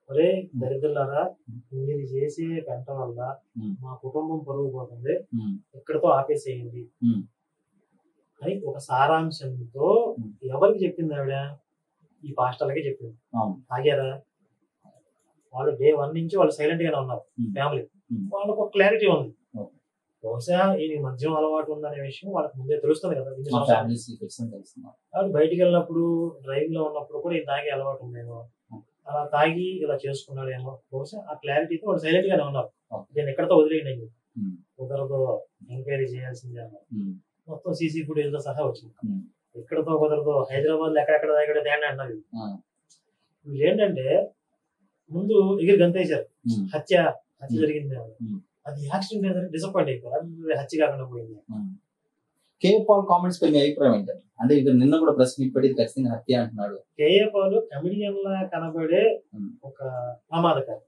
ఒరే దరిద్రులారా, మీరు చేసే పెంట వల్ల మా కుటుంబం పరుగు పోతుంది, ఇక్కడితో ఆపేసేయండి అని ఒక సారాంశంతో ఎవరికి చెప్పింది ఆవిడ? ఈ పాస్టర్లకే చెప్పింది. ఆగారా? వాళ్ళు డే 1 నుంచి వాళ్ళు సైలెంట్ గానే ఉన్నారు. ఫ్యామిలీ వాళ్ళకు ఒక క్లారిటీ ఉంది. బహుశా ఈ మద్యం అలవాటు ఉందనే విషయం వాళ్ళకి ముందే తెలుస్తుంది కదా. వాళ్ళు బయటికి వెళ్ళినప్పుడు డ్రైవ్ లో ఉన్నప్పుడు కూడా ఈ తాగే అలవాటు ఉందేమో, అలా తాగి ఇలా చేసుకున్నాడేమో. బహుశా ఆ క్లారిటీతో వాళ్ళు సైలెంట్ గానే ఉన్నారు. నేను ఎక్కడితో వదిలేయండి, కుదరదు, ఎంక్వైరీ చేయాల్సిందే అన్నారు. మొత్తం సీసీ ఫుటేజ్ తో సహా వచ్చింది. ఎక్కడితో కుదరదు, హైదరాబాద్ లో ఎక్కడెక్కడ దగ్గర తేండి అన్నారు. వీళ్ళు ఏంటంటే ముందు ఎగిరి గంతేశారు, హత్య జరిగింది, అది యాక్సిడెంట్ ఏదైనా డిసప్పాయింట్ అయిపోయారు, హత్య కాకుండా పోయింది. కేఏ పాల్ కామెంట్స్ పై మీ అభిప్రాయం ఏంటంటే, అంటే ఇది నిన్న కూడా ప్రెస్ మీట్ పెట్టి ఖచ్చితంగా హత్య అంటున్నాడు. కేఏ పాల్ కమెడియన్ లా కనబడే ఒక ప్రమాదకారి.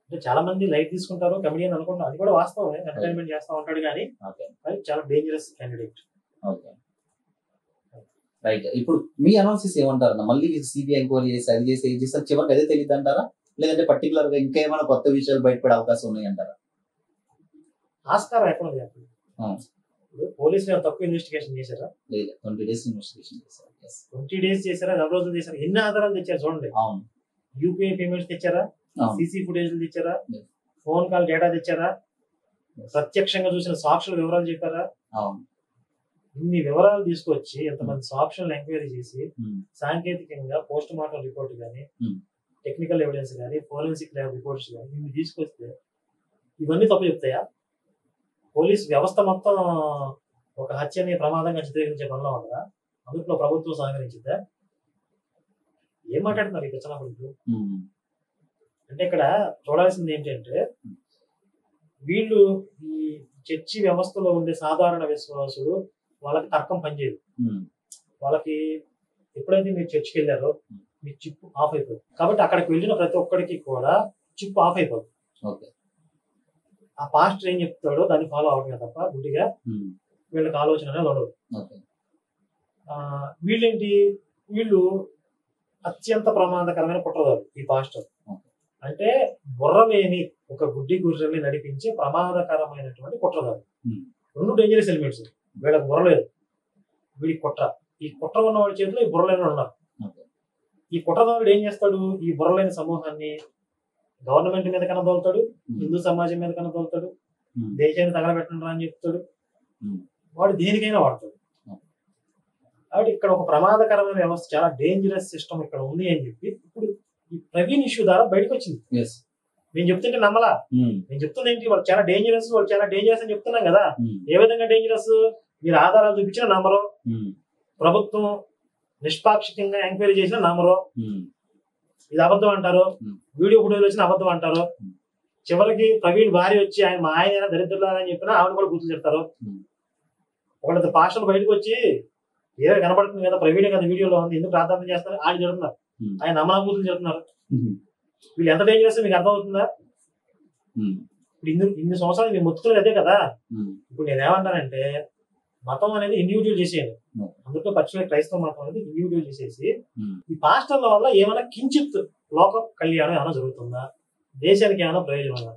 అంటే చాలా మంది లైట్ తీసుకుంటారు, కమెడియన్ అనుకుంటారు, అది కూడా వాస్తవమే, ఎంటర్టైన్మెంట్ చేస్తా ఉంటాడు, కానీ అది చాలా డేంజరస్ క్యాండిడేట్. రైట్. ఇప్పుడు మీ అనాలిసిస్ ఏమంటారు? మళ్ళీ సిబిఐ ఎంక్వైరీ చేసి అది చేసి ఇది చేసి చివరికి అదే తెలియదు అంటారా, లేదంటే పర్టికులర్ గా ఇంకా ఏమైనా కొత్త విషయాలు బయటపడే అవకాశం ఉన్నాయి అంటారా? ఆస్కారం ఎక్కడ ఉంది? పోలీసులు తక్కువ ఇన్వెస్టిగేషన్ చేశారా? లేదు, 20 days ఇన్వెస్టిగేషన్ చేశారు. 20 days చేశారా? 4 రోజులు చేశారా? ఎన్ని ఆధారాలు తెచ్చారు చూడండి. యూపీఐ పేమెంట్స్ తెచ్చారా? సీసీ ఫుటేజ్ తెచ్చారా? ఫోన్ కాల్ డేటా తెచ్చారా? ప్రత్యక్షంగా చూసిన సాక్షుల వివరాలు చెప్పారా? ఇన్ని వివరాలు తీసుకొచ్చి ఎంతమంది సాక్షులను ఎంక్వైరీ చేసి సాంకేతికంగా పోస్ట్ మార్టం రిపోర్ట్ కానీ, టెక్నికల్ ఎవిడెన్స్ కానీ, ఫోరెన్సిక్ ల్యాబ్ రిపోర్ట్స్ కానీ ఇన్ని తీసుకొస్తే ఇవన్నీ తప్పు చెప్తాయా? పోలీస్ వ్యవస్థ మొత్తం ఒక హత్యని ప్రమాదంగా చిత్రీకరించే పనిలో ఉందా? అందులో ప్రభుత్వం సహకరించిందా? ఏం మాట్లాడుతున్నారు ఈ పిచ్చనప్పుడు? అంటే ఇక్కడ చూడాల్సింది ఏంటంటే, వీళ్ళు ఈ చర్చి వ్యవస్థలో ఉండే సాధారణ విశ్వాసులు, వాళ్ళకి తర్కం పనిచేయదు. వాళ్ళకి ఎప్పుడైతే మీరు చర్చికి వెళ్ళారో మీ చిప్ ఆఫ్ అయిపోతుంది. కాబట్టి అక్కడికి వెళ్ళిన ప్రతి ఒక్కడికి కూడా చిప్ ఆఫ్ అయిపోతుంది. ఆ పాస్టర్ ఏం చెప్తాడో దాన్ని ఫాలో అవడమే తప్ప గుడ్డిగా వీళ్ళకి ఆలోచన అనేది ఉండదు. వీళ్ళేంటి, వీళ్ళు అత్యంత ప్రమాదకరమైన కుట్రదారు. ఈ పాస్టర్ అంటే బుర్రలేని ఒక గుడ్డి గుర్రని నడిపించే ప్రమాదకరమైనటువంటి కుట్రదారు. 2 డేంజరస్ ఎలిమెంట్స్. వీళ్ళకి బుర్రలేదు, వీడికి కుట్ర. ఈ కుట్ర ఉన్న వాడి చేతిలో ఈ బుర్రలేని ఉన్నారు. ఈ కుట్రదారుడు ఏం చేస్తాడు? ఈ బుర్రలేని సమూహాన్ని గవర్నమెంట్ మీద కనదోలుతాడు, హిందూ సమాజం మీద కనదోలుతాడు, దేశాన్ని తగలబెట్టండి అని చెప్తాడు. వాడు దేనికైనా వాడతాడు. కాబట్టి ఇక్కడ ఒక ప్రమాదకరమైన వ్యవస్థ, చాలా డేంజరస్ సిస్టమ్ ఇక్కడ ఉంది అని చెప్పి ఇప్పుడు ఈ ప్రవీణ్ ఇష్యూ ద్వారా బయటకు వచ్చింది. నేను చెప్తుంటే నమ్మలా. నేను చెప్తుంది ఏంటి, వాళ్ళు చాలా డేంజరస్ అని చెప్తున్నాం కదా. ఏ విధంగా డేంజరస్? మీరు ఆధారాలు చూపించిన నమ్మరు, ప్రభుత్వం నిష్పాక్షికంగా ఎంక్వైరీ చేసిన నమ్మరు, ఇది అబద్ధం అంటారు, వీడియో ఫోటోలు వచ్చిన అబద్ధం అంటారు. చివరికి ప్రవీణ్ భార్య వచ్చి ఆయన మా ఆయన దరిద్రులారా అని చెప్పినా ఆవిడ కూడా గుర్తు చెప్తారు. ఒకళ్ళ పాస్టర్లు బయటకు వచ్చి ఏదో కనబడుతుంది కదా, ప్రవీణ్ కదా వీడియోలో ఉంది, ఎందుకు ప్రార్థన చేస్తారు ఆయన చెప్తున్నారు, ఆయన నమ్మనబూతులు చెప్తున్నారు. వీళ్ళు ఎంత డేంజరస్ మీకు అర్థమవుతుందా? ఇప్పుడు ఇన్ని సంవత్సరాలు మీరు మొత్తుకునేది అదే కదా. ఇప్పుడు నేనేమంటానంటే, మతం అనేది ఇండివిజువల్ చేసేయండి. అందులో పర్టికులర్ క్రైస్తవ మతం అనేది ఇండివిజువల్ చేసేసి ఈ పాస్టర్ల వల్ల ఏమైనా కించిత్ లోక కళ్యాణం ఏమైనా జరుగుతుందా, దేశానికి ఏమైనా ప్రయోజనం ఉందా?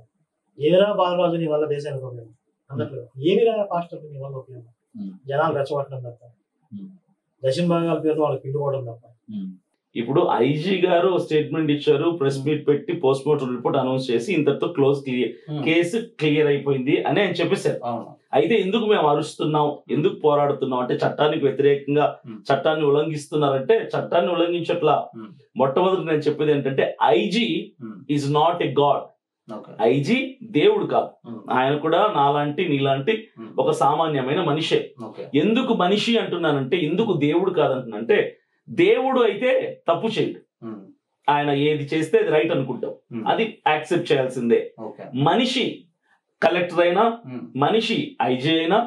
ఏరా బాలరాజు నీ వల్ల దేశానికి ఉపయోగం అన్నట్లు, ఏమిరా పాస్టర్ నీ వల్ల ఉపయోగం? జనాలు రెచ్చగొట్టడం తప్ప, దక్షిణ భాగాల పేరుతో వాళ్ళకి పిండుకోవడం తప్ప. ఇప్పుడు ఐజీ గారు స్టేట్మెంట్ ఇచ్చారు, ప్రెస్ మీట్ పెట్టి పోస్ట్ మార్టం రిపోర్ట్ అనౌన్స్ చేసి ఇంతటితో కేసు క్లియర్ అయిపోయింది అని ఆయన చెప్పేశారు. అయితే ఎందుకు మేము అరుస్తున్నాం, ఎందుకు పోరాడుతున్నాం అంటే, చట్టానికి వ్యతిరేకంగా చట్టాన్ని ఉల్లంఘిస్తున్నారంటే, చట్టాన్ని ఉల్లంఘించట్లా. మొట్టమొదటి నేను చెప్పేది ఏంటంటే, IG is not a God. IG దేవుడు కాదు, ఆయన కూడా నాలాంటి నీలాంటి ఒక సామాన్యమైన మనిషే. ఎందుకు మనిషి అంటున్నానంటే, ఎందుకు దేవుడు కాదంటున్నానంటే, దేవుడు అయితే తప్పు చేయడు, ఆయన ఏది చేస్తే అది రైట్ అనుకుంటాం, అది యాక్సెప్ట్ చేయాల్సిందే. మనిషి కలెక్టర్ అయినా, మనిషి ఐజీ అయినా,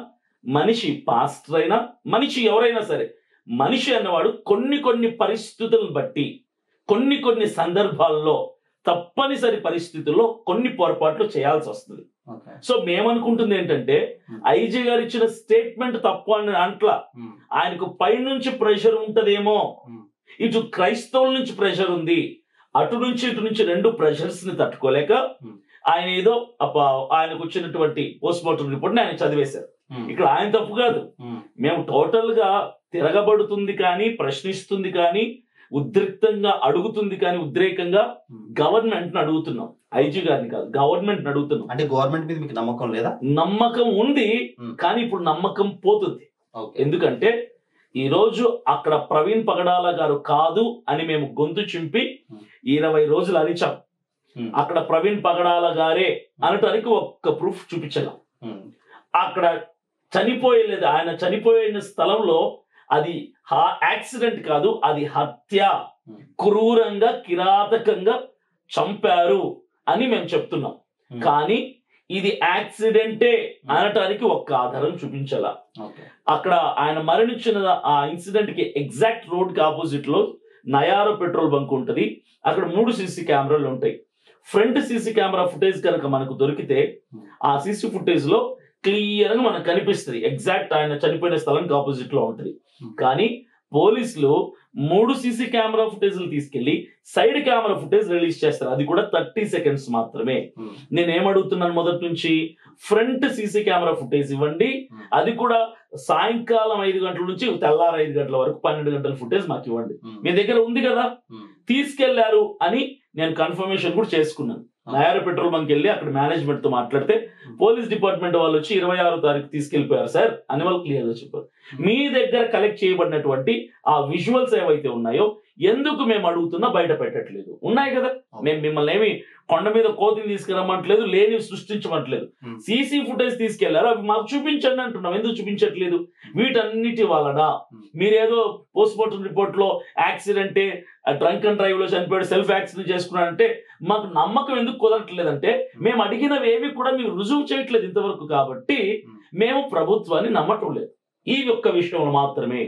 మనిషి పాస్టర్ అయినా, మనిషి ఎవరైనా సరే, మనిషి అన్నవాడు కొన్ని పరిస్థితులను బట్టి, కొన్ని సందర్భాల్లో, తప్పనిసరి పరిస్థితుల్లో కొన్ని పొరపాట్లు చేయాల్సి వస్తుంది. సో మేమనుకుంటుంది ఏంటంటే, ఐజీ గారు ఇచ్చిన స్టేట్మెంట్ తప్పు అని అంట్లా, ఆయనకు పైనుంచి ప్రెషర్ ఉంటదేమో, ఇటు క్రైస్తవుల నుంచి ప్రెషర్ ఉంది, అటు నుంచి ఇటు నుంచి రెండు ప్రెషర్స్ ని తట్టుకోలేక ఆయన ఏదో ఆయనకు వచ్చినటువంటి పోస్ట్ మార్టం రిపోర్ట్ ని ఆయన చదివేశారు. ఇక్కడ ఆయన తప్పు కాదు. మేము టోటల్ గా తిరగబడుతుంది కానీ, ప్రశ్నిస్తుంది కానీ, ఉద్రిక్తంగా అడుగుతుంది కానీ, ఉద్రేకంగా గవర్నమెంట్ ని అడుగుతున్నాం. ఐజీ గారిని కాదు, గవర్నమెంట్ అడుగుతున్నాం. అంటే గవర్నమెంట్ మీద మీకు నమ్మకం లేదా? నమ్మకం ఉంది, కానీ ఇప్పుడు నమ్మకం పోతుంది. ఎందుకంటే ఈ రోజు అక్కడ ప్రవీణ్ పగడాల గారు కాదు అని మేము గొంతు చింపి 20 రోజులు అరిచాం. అక్కడ ప్రవీణ్ పగడాల గారే అనటానికి ఒక్క ప్రూఫ్ చూపించలేం. అక్కడ చనిపోయలేదు, ఆయన చనిపోయిన స్థలంలో అది యాక్సిడెంట్ కాదు, అది హత్య, క్రూరంగా కిరాతకంగా చంపారు అని మేము చెప్తున్నాం. కానీ ఇది యాక్సిడెంటే అనటానికి ఒక్క ఆధారం చూపించాల. అక్కడ ఆయన మరణించిన ఆ ఇన్సిడెంట్ కి ఎగ్జాక్ట్ రోడ్ కి ఆపోజిట్ లో నయారో పెట్రోల్ బంక్ ఉంటది. అక్కడ 3 సీసీ కెమెరాలు ఉంటాయి. ఫ్రంట్ సీసీ కెమెరా ఫుటేజ్ కనుక మనకు దొరికితే ఆ సీసీ ఫుటేజ్ లో క్లియర్ గా మనకు కనిపిస్తుంది, ఎగ్జాక్ట్ ఆయన చనిపోయిన స్థలానికి ఆపోజిట్ లో ఉంటది. కానీ పోలీసులు 3 సీసీ కెమెరా ఫుటేజ్లు తీసుకెళ్లి సైడ్ కెమెరా ఫుటేజ్ రిలీజ్ చేస్తారు. అది కూడా 30 సెకండ్స్ మాత్రమే. నేనేమడుగుతున్నాను మొదటి నుంచి, ఫ్రంట్ సీసీ కెమెరా ఫుటేజ్ ఇవ్వండి, అది కూడా సాయంకాలం 5 గంటల నుంచి తెల్లారు 5 గంటల వరకు 12 గంటల ఫుటేజ్ మాకు ఇవ్వండి. మీ దగ్గర ఉంది కదా, తీసుకెళ్లారు అని నేను కన్ఫర్మేషన్ కూడా చేసుకున్నాను. నయారో పెట్రోల్ బంక్ వెళ్ళి అక్కడ మేనేజ్మెంట్ తో మాట్లాడితే పోలీస్ డిపార్ట్మెంట్ వాళ్ళు వచ్చి 26వ తారీఖు తీసుకెళ్లిపోయారు సార్ అని వాళ్ళు క్లియర్ గా చెప్పారు. మీ దగ్గర కలెక్ట్ చేయబడినటువంటి ఆ విజువల్స్ ఏవైతే ఉన్నాయో ఎందుకు మేము అడుగుతున్నా బయట పెట్టట్లేదు? ఉన్నాయి కదా, మేము మిమ్మల్ని ఏమి కొండ మీద కోతిని తీసుకురమ్మంటలేదు, లేని సృష్టించమంటలేదు. సీసీ ఫుటేజ్ తీసుకెళ్లారు, అవి మాకు చూపించండి అంటున్నాం. ఎందుకు చూపించట్లేదు? వీటన్నిటి వలన మీరేదో పోస్ట్ మార్టం రిపోర్ట్ లో యాక్సిడెంటే, డ్రంక్ అండ్ డ్రైవ్ లో చనిపోయాడు, సెల్ఫ్ యాక్సిడెంట్ చేసుకున్నాడంటే మాకు నమ్మకం ఎందుకు కుదరట్లేదంటే మేము అడిగినవి ఏవి కూడా మీరు రుజువు చేయట్లేదు ఇంతవరకు. కాబట్టి మేము ప్రభుత్వాన్ని నమ్మటం లేదు. ఈ ఒక్క విషయంలో మాత్రమే